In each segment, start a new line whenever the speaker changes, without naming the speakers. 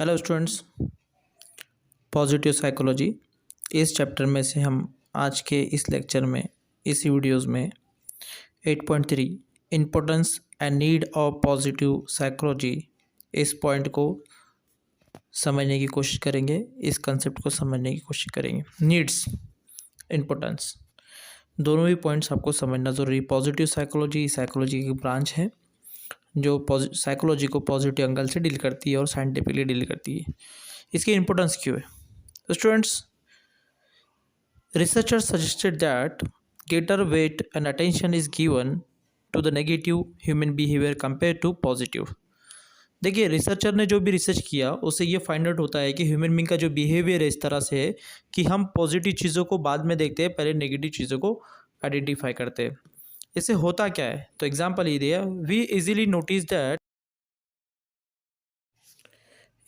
Hello students, positive psychology इस chapter में से हम आज के इस लेक्चर में इस वीडियोस में 8.3 importance and need of positive psychology इस पॉइंट को समझने की कोशिश करेंगे। इस कंसेप्ट को समझने की कोशिश करेंगे। नीड्स, इम्पोर्टेंस, दोनों ही पॉइंट्स आपको समझना ज़रूरी। पॉजिटिव साइकोलॉजी की ब्रांच है जो साइकोलॉजी को पॉजिटिव एंगल से डील करती है और साइंटिफिकली डील करती है। इसकी इम्पोर्टेंस क्यों है? तो students, researchers suggested that greater weight and attention is given to the negative human behavior compared to positive। देखिए, रिसर्चर ने जो भी रिसर्च किया उससे ये फाइंड आउट होता है कि ह्यूमन बींग का जो बिहेवियर है इस तरह से है कि हम पॉजिटिव चीज़ों को बाद में देखते हैं, पहले नेगेटिव चीज़ों को आइडेंटिफाई करते हैं। इससे होता क्या है? तो एग्जाम्पल ये दिया, we easily notice that.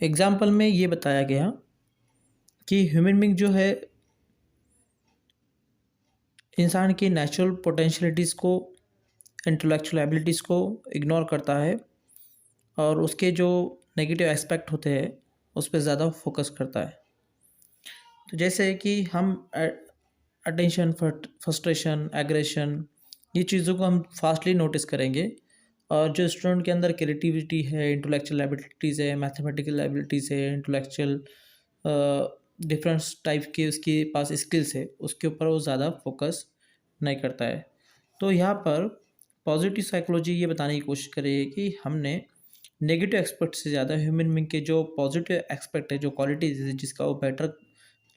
Example में ये बताया गया कि ह्यूमन बींग जो है इंसान की नेचुरल पोटेंशियलिटीज़ को, इंटेलेक्चुअल एबिलिटीज़ को इग्नोर करता है और उसके जो नेगेटिव एस्पेक्ट होते हैं उस पर ज़्यादा फोकस करता है। तो जैसे कि हम अटेंशन, फ्रस्ट्रेशन, एग्रेशन, ये चीज़ों को हम फास्टली नोटिस करेंगे और जो स्टूडेंट के अंदर क्रिएटिविटी है, इंटेलेक्चुअल एबिलिटीज़ है, मैथमेटिकल एबिलिटीज़ है, इंटेलेक्चुअल डिफरेंट टाइप के उसके पास स्किल्स है, उसके ऊपर वो ज़्यादा फोकस नहीं करता है। तो यहाँ पर पॉजिटिव साइकोलॉजी ये बताने की कोशिश करेगी कि हमने नेगेटिव एस्पेक्ट से ज़्यादा ह्यूमन बींग के जो पॉजिटिव एस्पेक्ट है, जो क्वालिटीज़ है जिसका वो बेटर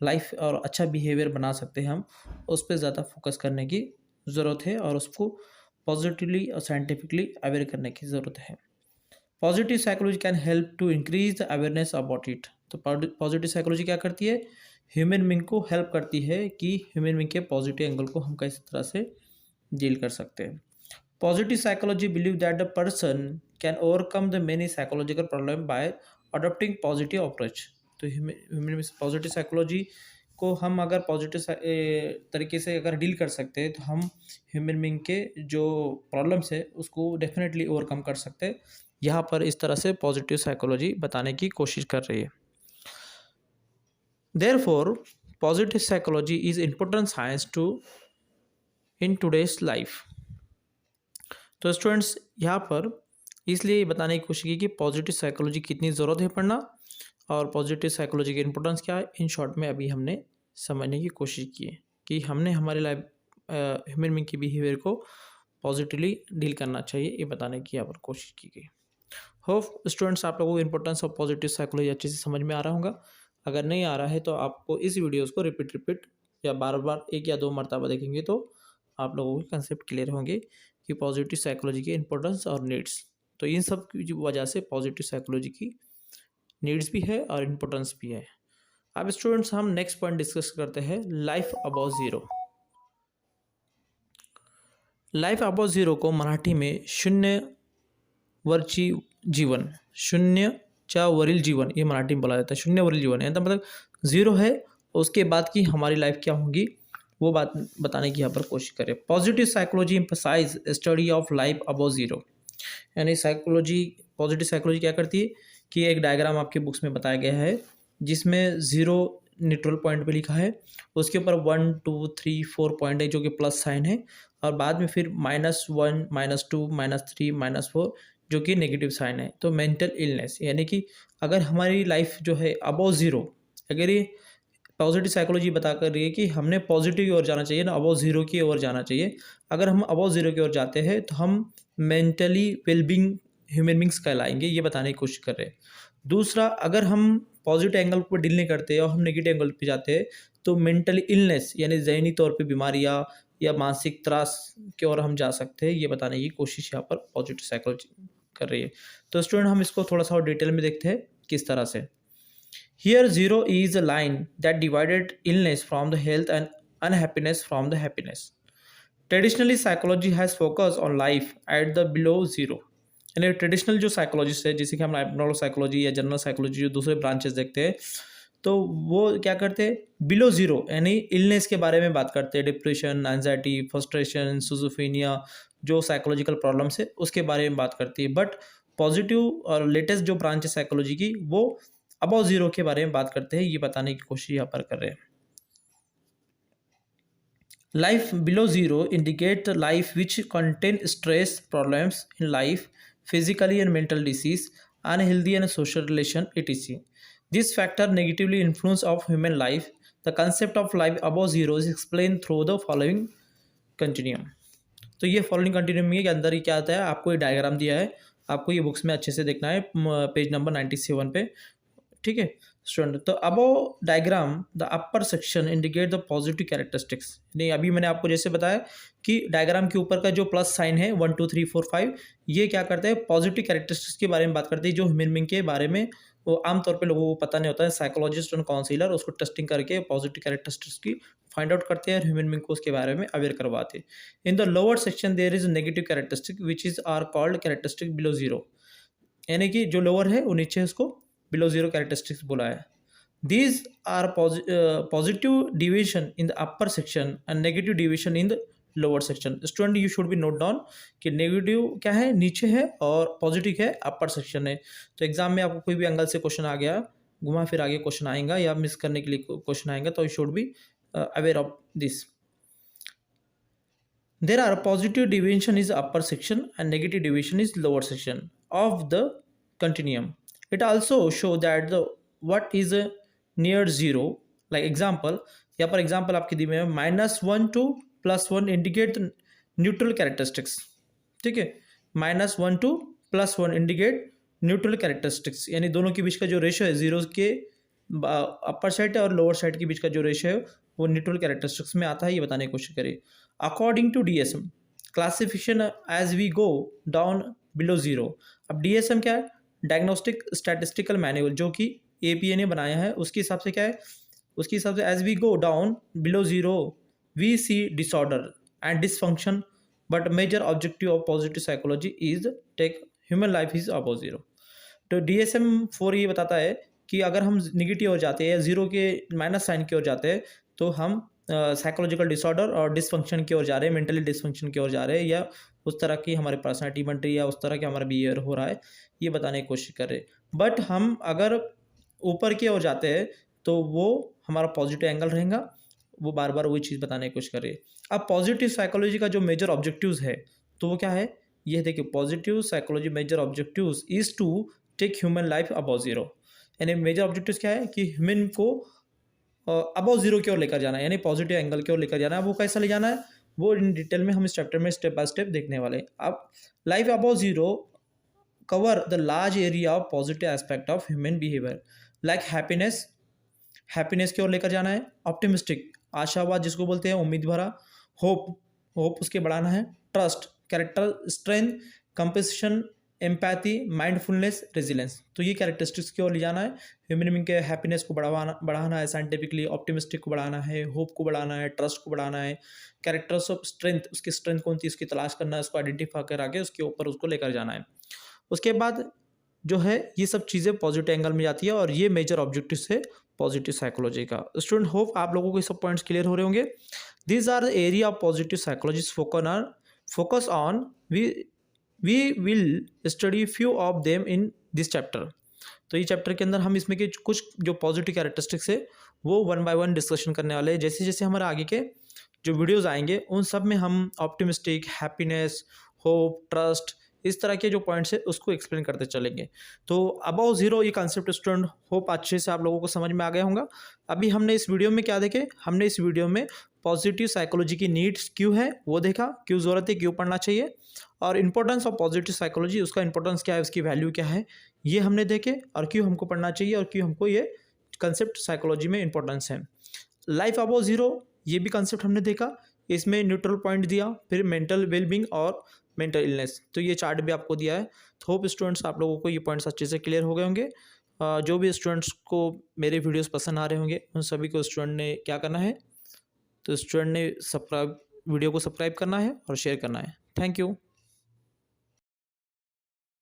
लाइफ और अच्छा बिहेवियर बना सकते हैं, हम उस पर ज़्यादा फोकस करने की ज़रूरत है और उसको पॉजिटिवली और साइंटिफिकली अवेयर करने की ज़रूरत है। Positive psychology can help to increase the awareness about it. तो पॉजिटिव साइकोलॉजी क्या करती है? ह्यूमन बींग को हेल्प करती है कि ह्यूमन बींग के पॉजिटिव एंगल को हम किस तरह से डील कर सकते हैं। Positive psychology believe that the person can overcome the many psychological problem bye adopting positive approach. तो ह्यूमन पॉजिटिव साइकोलॉजी को हम अगर पॉजिटिव तरीके से अगर डील कर सकते हैं तो हम ह्यूमन बींग के जो प्रॉब्लम्स है उसको डेफिनेटली ओवरकम कर सकते हैं। यहाँ पर इस तरह से पॉजिटिव साइकोलॉजी बताने की कोशिश कर रही है। Therefore, positive psychology is important science to in today's life। तो स्टूडेंट्स, यहाँ पर इसलिए बताने की कोशिश की कि पॉजिटिव साइकोलॉजी कितनी ज़रूरत है पढ़ना और पॉजिटिव साइकोलॉजी की इम्पोर्टेंस क्या है। इन शॉर्ट में अभी हमने समझने की कोशिश की है कि हमने हमारे लाइफ ह्यूमन बींग के बिहेवियर को पॉजिटिवली डील करना चाहिए, ये बताने की यहाँ पर कोशिश की गई। होप स्टूडेंट्स आप लोगों को इम्पोर्टेंस ऑफ पॉजिटिव साइकोलॉजी अच्छे से समझ में आ रहा होगा। अगर नहीं आ रहा है तो आपको इस वीडियोस को रिपीट या बार बार 1 या 2 मरतबा देखेंगे तो आप लोगों के कंसेप्ट क्लियर होंगे कि पॉजिटिव साइकोलॉजी की इम्पोर्टेंस और नीड्स। तो इन सब की वजह से पॉजिटिव साइकोलॉजी की नीड्स भी है और इम्पोर्टेंस भी है। अब स्टूडेंट्स, हम नेक्स्ट पॉइंट डिस्कस करते हैं, life above zero. Life above zero को मराठी में शून्यवरची जीवन, शून्यच्या वरील जीवन, ये मराठी में बोला जाता है। शून्यवरील जीवन है मतलब ज़ीरो है, उसके बाद की हमारी लाइफ क्या होगी वो बात बताने की यहाँ पर कोशिश करें। Positive psychology emphasize study of life above zero. यानी पॉजिटिव साइकोलॉजी क्या करती है कि एक डायग्राम आपके बुक्स में बताया गया है जिसमें ज़ीरो न्यूट्रल पॉइंट पे लिखा है, उसके ऊपर 1 2 3 4 पॉइंट है जो कि प्लस साइन है और बाद में फिर -1 -2 -3 -4 जो कि नेगेटिव साइन है। तो मेंटल इलनेस, यानी कि अगर हमारी लाइफ जो है अबव ज़ीरो, अगर ये पॉजिटिव साइकोलॉजी बता कर रही है कि हमने पॉजिटिव की ओर जाना चाहिए ना, अबव ज़ीरो की ओर जाना चाहिए। अगर हम अबव ज़ीरो की ओर जाते हैं तो हम मेंटली वेलबींग ह्यूमन बींग्स कहलाएंगे, ये बताने की कोशिश कर रहे हैं। दूसरा, अगर हम पॉजिटिव एंगल पर डील नहीं करते और हम नेगेटिव एंगल पे जाते हैं तो मेंटली इलनेस यानी ज़हनी तौर पे बीमारियाँ या मानसिक त्रास की ओर हम जा सकते हैं, ये बताने की कोशिश यहाँ पर पॉजिटिव साइकोलॉजी कर रही है। तो स्टूडेंट, हम इसको थोड़ा सा और डिटेल में देखते हैं किस तरह से। Here zero is a line that divided illness from the health and unhappiness from the happiness. Traditionally, psychology has focused on life at the below zero. यानी ट्रेडिशनल जो साइकोलॉजिस्ट है, जैसे कि हम एब्नॉर्मल साइकोलॉजी या जनरल साइकोलॉजी जो दूसरे branches देखते हैं, तो वो क्या करते हैं, बिलो ज़ीरो यानी इलनेस के बारे में बात करते हैं। डिप्रेशन, एंजाइटी, फ्रस्ट्रेशन, सिज़ोफ्रेनिया, जो साइकोलॉजिकल प्रॉब्लम्स है उसके बारे में बात करती है। बट पॉजिटिव और लेटेस्ट जो ब्रांच है साइकोलॉजी की, वो अबव ज़ीरो के बारे में बात करते हैं, ये बताने की कोशिश यहाँ पर कर रहे हैं। Life below zero indicate the life which contain stress, problems in life, physically and mental disease, unhealthy and social relation, etc. This factor negatively influence of human life. The concept of life above zero is explained through the following continuum. तो ये following continuum के अंदर ही क्या आता है, आपको ये diagram दिया है, आपको ये बुक्स में अच्छे से देखना है, पेज नंबर 97 पे, ठीक है स्टूडेंट। तो above diagram the upper section indicate the positive characteristics. नहीं, अभी मैंने आपको जैसे बताया कि डायग्राम के ऊपर का जो प्लस साइन है 1 2 3 4 5, ये क्या करते हैं, पॉजिटिव कैरेक्टरिस्टिक्स के बारे में बात करते हैं, जो ह्यूमन बीइंग के बारे में वो आमतौर पे लोगों को पता नहीं होता है। साइकोलॉजिस्ट और काउंसलर उसको टेस्टिंग करके पॉजिटिव कैरेक्टरिस्टिक्स की फाइंड आउट करते हैं और ह्यूमन बीइंग को उसके बारे में अवेयर करवाते हैं। In the lower section there is negative characteristic which is are called characteristic below zero, यानी कि जो लोअर है वो नीचे उसको बिलो जीरो कैरेक्टरिस्टिक्स बोला है। These are positive deviation in the upper section and negative deviation in the lower section. Student you should be note down कि नेगेटिव क्या है, नीचे है, और पॉजिटिव है अपर सेक्शन है। तो एग्जाम में आपको कोई भी एंगल से क्वेश्चन आ गया, घुमा फिर आगे क्वेश्चन आएगा या मिस करने के लिए क्वेश्चन आएगा, तो you should be aware of this. There are positive deviation is upper section and negative deviation is lower section of the continuum. It also show that the what is near zero, like example, यहाँ पर example आपके दी में -1 to +1 indicate neutral characteristics, ठीक है। -1 to +1 indicate neutral characteristics, यानी दोनों के बीच का जो रेशियो है, जीरो के अपर साइड और लोअर साइड के बीच का जो रेशियो है वो न्यूट्रल कैरेक्टरिस्टिक्स में आता है, ये बताने की कोशिश करिए। According to DSM classification as we go down below zero. अब DSM क्या है, डायग्नोस्टिक स्टैटिस्टिकल मैनुअल, जो कि APA ने बनाया है, उसके हिसाब से क्या है, उसके हिसाब से as we go down below zero we see disorder and dysfunction, but major objective of positive psychology is take human life is above zero. तो DSM-4 ये बताता है कि अगर हम निगेटिव हो जाते हैं या जीरो के माइनस साइन की ओर जाते हैं, तो हम साइकोलॉजिकल डिसऑर्डर और डिसफंक्शन की ओर जा रहे हैं, मेंटली डिसफंक्शन की ओर जा रहे हैं, या उस तरह की हमारी पर्सनैलिटी बन रही है, या उस तरह का हमारा बिहेवियर हो रहा है, ये बताने की कोशिश कर रहे हैं। बट हम अगर ऊपर की ओर जाते हैं तो वो हमारा पॉजिटिव एंगल रहेगा, वो बार बार वही चीज़ बताने की कोशिश करिए। अब पॉजिटिव साइकोलॉजी का जो मेजर ऑब्जेक्टिव्स है, तो वो क्या है, ये देखिए, positive psychology major objectives is to take human life above zero, यानी मेजर ऑब्जेक्टिव्स क्या है कि ह्यूमन को अबव जीरो की ओर लेकर जाना है, यानी पॉजिटिव एंगल की ओर लेकर जाना है। वो कैसा ले जाना है, वो इन डिटेल में हम इस चैप्टर में स्टेप बाय स्टेप देखने वाले हैं। अब life above zero cover the large area of positive aspect of human behaviour, like happiness की ओर लेकर जाना है, ऑप्टिमिस्टिक आशावाद जिसको बोलते हैं, उम्मीद भरा, होप उसके बढ़ाना है, trust character strength, compassion, empathy, mindfulness, resilience, तो ये कैरेक्टरिस्टिक्स की ओर ले जाना है। ह्यूमन बीइंग के हैप्पीनेस को बढ़ाना है साइंटिफिकली, ऑप्टिमिस्टिक को बढ़ाना है, होप को बढ़ाना है, ट्रस्ट को बढ़ाना है, कैरेक्टर्स ऑफ स्ट्रेंथ, उसकी स्ट्रेंथ कौन थी उसकी तलाश करना है, उसको आइडेंटिफाई कर आगे उसके ऊपर उसको लेकर जाना है। उसके बाद जो है ये सब चीज़ें पॉजिटिव एंगल में जाती है, और ये मेजर ऑब्जेक्टिव्स है पॉजिटिव साइकोलॉजी का। स्टूडेंट होप आप लोगों को ये सब पॉइंट्स क्लियर हो रहे होंगे। These are the area of positive psychology focus on we will study few of them in this chapter. तो ये चैप्टर के अंदर हम इसमें के कुछ जो पॉजिटिव कैरेक्टरिस्टिक्स है वो 1 by 1 डिस्कशन करने वाले हैं। जैसे जैसे हमारे आगे के जो वीडियोस आएंगे उन सब में हम ऑप्टिमिस्टिक, हैप्पीनेस, होप, ट्रस्ट, इस तरह के जो पॉइंट्स है उसको एक्सप्लेन करते चलेंगे। तो अबव जीरो ये कॉन्सेप्ट स्टूडेंट होप अच्छे से आप लोगों को समझ में आ गया होगा। अभी हमने इस वीडियो में क्या देखे, हमने इस वीडियो में पॉजिटिव साइकोलॉजी की नीड्स क्यों है वो देखा, क्यों ज़रूरत है, क्यों पढ़ना चाहिए, और इंपॉर्टेंस ऑफ पॉजिटिव साइकोलॉजी, उसका इंपॉर्टेंस क्या है, उसकी वैल्यू क्या है, ये हमने देखे, और क्यों हमको पढ़ना चाहिए और क्यों हमको ये कंसेप्ट साइकोलॉजी में इंपॉर्टेंस है। लाइफ अबव जीरो ये भी कंसेप्ट हमने देखा, इसमें न्यूट्रल पॉइंट दिया, फिर मेंटल वेलबींग और मेंटल इलनेस, तो ये चार्ट भी आपको दिया है। तो होप स्टूडेंट्स आप लोगों को ये पॉइंट्स अच्छे से क्लियर हो गए होंगे। जो भी स्टूडेंट्स को मेरे वीडियोस पसंद आ रहे होंगे उन सभी को स्टूडेंट ने क्या करना है, तो स्टूडेंट ने वीडियो को सब्सक्राइब करना है और शेयर करना है। Thank you.